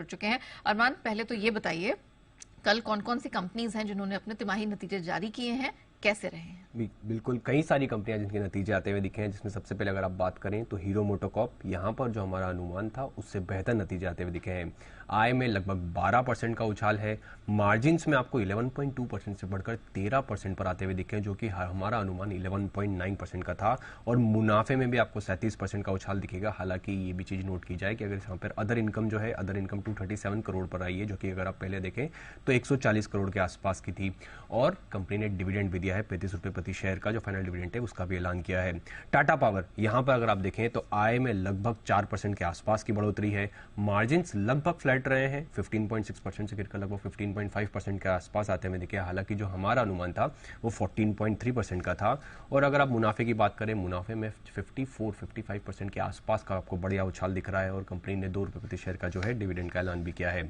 चुके हैं। अरमान, पहले तो ये बताइए, कल कौन कौन सी कंपनीज हैं जिन्होंने अपने तिमाही नतीजे जारी किए हैं, कैसे रहे हैं? बिल्कुल कई सारी कंपनियां जिनके नतीजे आते हुए दिखे हैं, जिसमें सबसे पहले अगर आप बात करें तो हीरो मोटोकॉर्प, यहाँ पर जो हमारा अनुमान था उससे बेहतर नतीजे आते हुए दिखे हैं। आय में लगभग 12% का उछाल है, मार्जिन्स में आपको 11.2% से बढ़कर 13% पर आते हुए दिखे हैं, जो कि हमारा अनुमान 11.9% का था। और मुनाफे में भी आपको 37% का उछाल दिखेगा। हालांकि ये भी चीज नोट की जाए कि अगर यहाँ पर अदर इनकम जो है, अदर इनकम 237 करोड़ पर आई है, जो कि अगर आप पहले देखें तो 140 करोड़ के आसपास की थी। और कंपनी ने डिविडेंड भी दिया है 35 रुपए प्रति शेयर का, जो फाइनल डिविडेंड है उसका भी ऐलान किया है। टाटा पावर, यहां पर अगर आप देखें तो आय में लगभग 4% के आसपास की बढ़ोतरी है, मार्जिन्स लगभग फ्लैट रहे हैं, 15.6% से गिरकर लगभग 15.5% के आसपास आते हुए दिखे। हालांकि जो हमारा अनुमान था वो 14.3% का था। और अगर आप मुनाफे की बात करें, मुनाफे में 54-55% के आसपास का आपको बढ़िया उछाल दिख रहा है। और कंपनी ने 2 रुपए प्रति शेयर का जो है डिविडेंड का ऐलान भी किया है।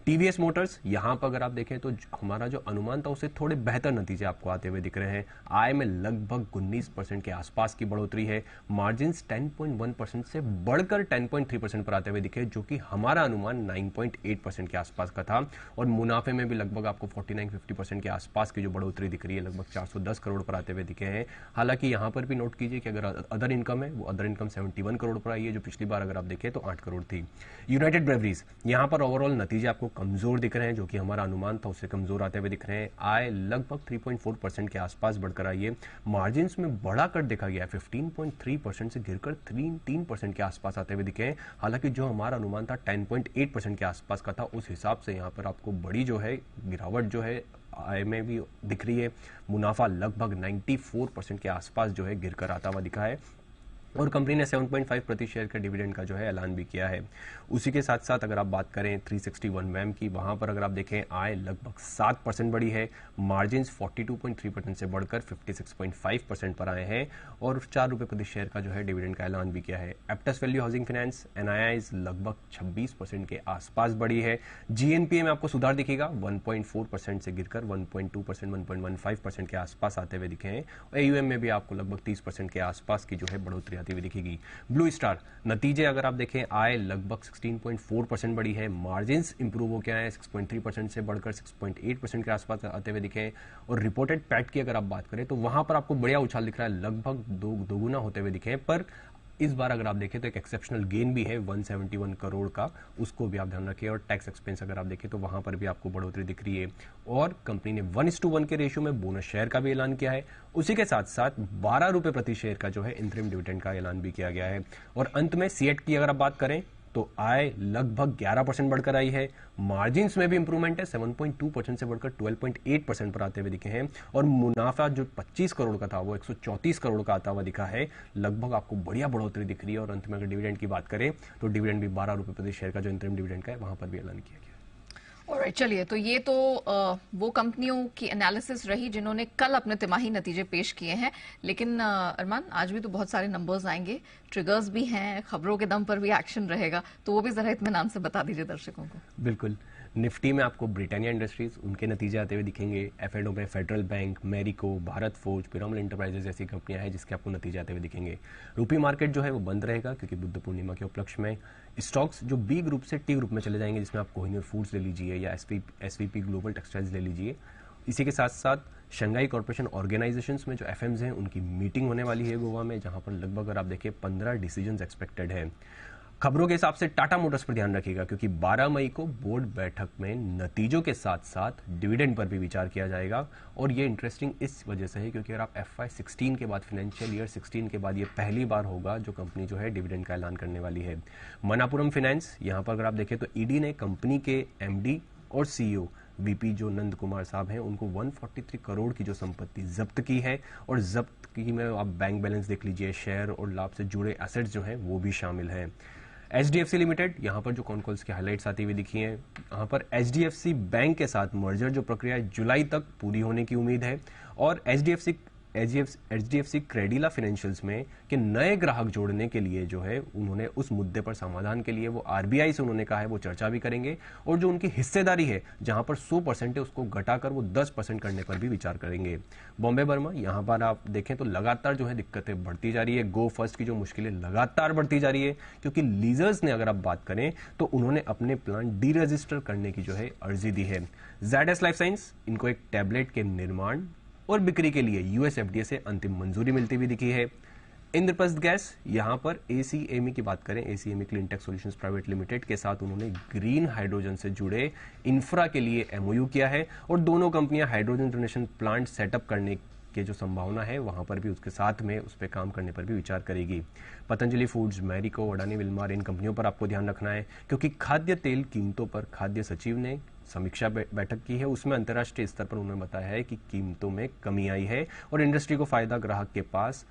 टीवीएस मोटर्स, यहां पर अगर आप देखें तो हमारा जो अनुमान था उससे थोड़े बेहतर नतीजे आपको आते हुए दिख रहे हैं। आय में लगभग 19% के आसपास की बढ़ोतरी है, मार्जिन्स 10.1% से बढ़कर 10.3% पर आते हुए दिखे, जो कि हमारा अनुमान 9.8% के आसपास का था। और मुनाफे में भी लगभग आपको 49-50% के आसपास की जो बढ़ोतरी दिख रही है, लगभग 410 करोड़ पर आते हुए दिखे हैं। हालांकि यहां पर भी नोट कीजिए कि अगर अदर इनकम है, वो अदर इनकम 71 करोड़ पर आई है, जो पिछली बार अगर आप देखें तो 8 करोड़ थी। यूनाइटेड ब्रेवरीज, यहां पर ओवरऑल नतीजे आपको कमजोर दिख रहे हैं, जो कि हमारा अनुमान था उससे कमजोर आते हुए दिख रहे हैं। आय लगभग 3.4% के आसपास बढ़कर आई है, मार्जिन्स में बढ़ाकर देखा गया है, 15.3% से गिरकर 3% के आसपास आते हुए दिखे हैं। हालांकि जो हमारा अनुमान था 10.8% के आसपास का था, उस हिसाब से यहाँ पर आपको बड़ी जो है गिरावट जो है आय में भी दिख रही है। मुनाफा लगभग 94% के आसपास जो है गिरकर आता हुआ दिखा है। और कंपनी ने 7.5 प्रति शेयर का डिविडेंड का जो है ऐलान भी किया है। उसी के साथ साथ अगर आप बात करें 361 वैम की, वहां पर अगर आप देखें आय लगभग 7% बढ़ी है, मार्जिन्स 42.3% से बढ़कर 56.5% पर आए हैं। और 4 रुपए प्रति शेयर का जो है डिविडेंड का ऐलान भी किया है। एप्टस वैल्यू हाउसिंग फाइनेंस, एनआईआईज लगभग 26% के आसपास बढ़ी है। जीएनपीए में आपको सुधार दिखेगा, 1.4% से गिरकर 1.2%, 1.15% के आसपास आते हुए दिखे हैं। और एयूएम में भी आपको लगभग 30% के आसपास की जो है बढ़ोतरी आती हुई दिखेगी। ब्लू स्टार, नतीजे अगर आप देखें, आय लगभग 16.4% बढ़ी है, मार्जिन्स इंप्रूव होकर आए 6.3% से बढ़कर 6.8% के आसपास आते हुए दिखे। और रिपोर्टेड पैट की अगर आप बात करें तो वहां पर आपको बढ़िया उछाल दिख रहा है, लगभग दोगुना होते हुए दिखे। पर इस बार अगर आप देखें तो एक एक्सेप्शनल गेन भी है 171 करोड़ का, उसको भी आप ध्यान रखिए। और टैक्स एक्सपेंस अगर आप देखें तो वहां पर भी आपको बढ़ोतरी दिख रही है। और कंपनी ने 1:1 के रेशियो में बोनस शेयर का भी ऐलान किया है। उसी के साथ साथ 12 रुपए प्रति शेयर का जो है इंटरिम डिविडेंड का ऐलान भी किया गया है। और अंत में सीएट की अगर आप बात करें तो आय लगभग 11% बढ़कर आई है, मार्जिन्स में भी इंप्रूवमेंट है, 7.2% से बढ़कर 12.8% पर आते हुए दिखे हैं। और मुनाफा जो 25 करोड़ का था वो 134 करोड़ का आता हुआ दिखा है, लगभग आपको बढ़िया बढ़ोतरी दिख रही है। और अंत में अगर डिविडेंड की बात करें तो डिविडेंड भी 12 रुपए प्रति शेयर का जो इंटरिम डिविडेंड का है वहां पर भी ऐलान किया गया। ऑलराइट, चलिए, तो ये तो वो कंपनियों की एनालिसिस रही जिन्होंने कल अपने तिमाही नतीजे पेश किए हैं। लेकिन अरमान, आज भी तो बहुत सारे नंबर्स आएंगे, ट्रिगर्स भी हैं, खबरों के दम पर भी एक्शन रहेगा, तो वो भी जरा इत्मीनान से बता दीजिए दर्शकों को। बिल्कुल, निफ्टी में आपको ब्रिटानिया इंडस्ट्रीज उनके नतीजे आते हुए दिखेंगे। एफएनओ में federal bank, Marico, Bharat forge, Piramal enterprises जैसी कंपनियां हैं जिसके आपको नतीजे आते हुए दिखेंगे। रूपी मार्केट जो है वो बंद रहेगा क्योंकि बुद्ध पूर्णिमा के उपलक्ष्य में। स्टॉक्स जो बी ग्रुप से टी ग्रुप में चले जाएंगे, जिसमें आप कोहिनूर फूड्स ले लीजिए या एसवीपी ग्लोबल टेक्सटाइल्स ले लीजिए। इसी के साथ साथ शंघाई कॉर्पोरेशन ऑर्गेनाइजेशंस में जो एफएम्स हैं उनकी मीटिंग होने वाली है गोवा में, जहां पर लगभग अगर आप देखिए 15 डिसीजंस एक्सपेक्टेड है। खबरों के हिसाब से टाटा मोटर्स पर ध्यान रखिएगा क्योंकि 12 मई को बोर्ड बैठक में नतीजों के साथ साथ डिविडेंड पर भी विचार किया जाएगा। और ये इंटरेस्टिंग इस वजह से है क्योंकि अगर आप FY16 के बाद, फाइनेंशियल ईयर 16 के बाद, ये पहली बार होगा जो कंपनी जो है डिविडेंड का ऐलान करने वाली है। मनापुरम फाइनेंस, यहां पर अगर आप देखें तो ईडी ने कंपनी के एमडी और सीईओ वीपी जो नंद कुमार साहब हैं उनको 143 करोड़ की जो संपत्ति जब्त की है। और जब्त की में आप बैंक बैलेंस देख लीजिए, शेयर और लाभ से जुड़े एसेट्स जो हैं वो भी शामिल हैं। HDFC लिमिटेड, यहाँ पर जो कॉन कॉल्स की हाइलाइट्स आती हुई दिखी हैं, यहाँ पर HDFC बैंक के साथ मर्जर जो प्रक्रिया है जुलाई तक पूरी होने की उम्मीद है। और HDFC HDFC क्रेडिला फाइनेंशियल्स में कि नए ग्राहक जोड़ने के लिए जो है उन्होंने उस मुद्दे पर समाधान के लिए वो आरबीआई से उन्होंने कहा है वो चर्चा भी करेंगे, और जो उनकी हिस्सेदारी है जहां पर 100% है उसको घटाकर वो 10% करने पर भी विचार करेंगे। बॉम्बे बर्मा, यहां पर आप देखें तो लगातार जो है दिक्कतें बढ़ती जा रही है। गो फर्स्ट की जो मुश्किलें लगातार बढ़ती जा रही है, क्योंकि लीजर्स ने अगर आप बात करें तो उन्होंने अपने प्लान डी रजिस्टर करने की जो है अर्जी दी है। ZS लाइफ साइंस, इनको एक टैबलेट के निर्माण और बिक्री के लिए यूएस FDA से अंतिम मंजूरी मिलती हुई दिखी है। इंद्रप्रस्थ गैस, यहां पर ACME की बात करें, ACME clean tech solutions private limited के साथ उन्होंने ग्रीन हाइड्रोजन से जुड़े इंफ्रा के लिए MOU किया है, और दोनों कंपनियां हाइड्रोजन जनरेशन प्लांट सेटअप करने के जो संभावना है वहां पर भी उसके साथ में उस पर काम करने पर भी विचार करेगी। पतंजलि फूड्स, मैरिको, अडानी विल्मार, इन कंपनियों पर आपको ध्यान रखना है, क्योंकि खाद्य तेल कीमतों पर खाद्य सचिव ने समीक्षा बैठक की है। उसमें अंतर्राष्ट्रीय स्तर पर उन्होंने बताया है कि कीमतों में कमी आई है और इंडस्ट्री को फायदा ग्राहक के पास,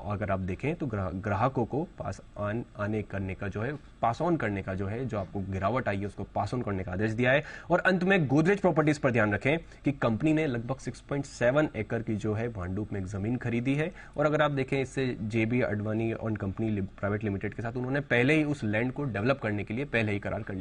अगर आप देखें तो ग्राहकों को पास ऑन करने का जो है जो आपको गिरावट आई है उसको पास ऑन करने का आदेश दिया है। और अंत में गोदरेज प्रॉपर्टीज पर ध्यान रखें कि कंपनी ने लगभग 6.7 एकड़ की जो है भांडुप में एक जमीन खरीदी है, और अगर आप देखें इससे JB Advani on company private limited के साथ उन्होंने पहले ही उस लैंड को डेवलप करने के लिए पहले ही करार कर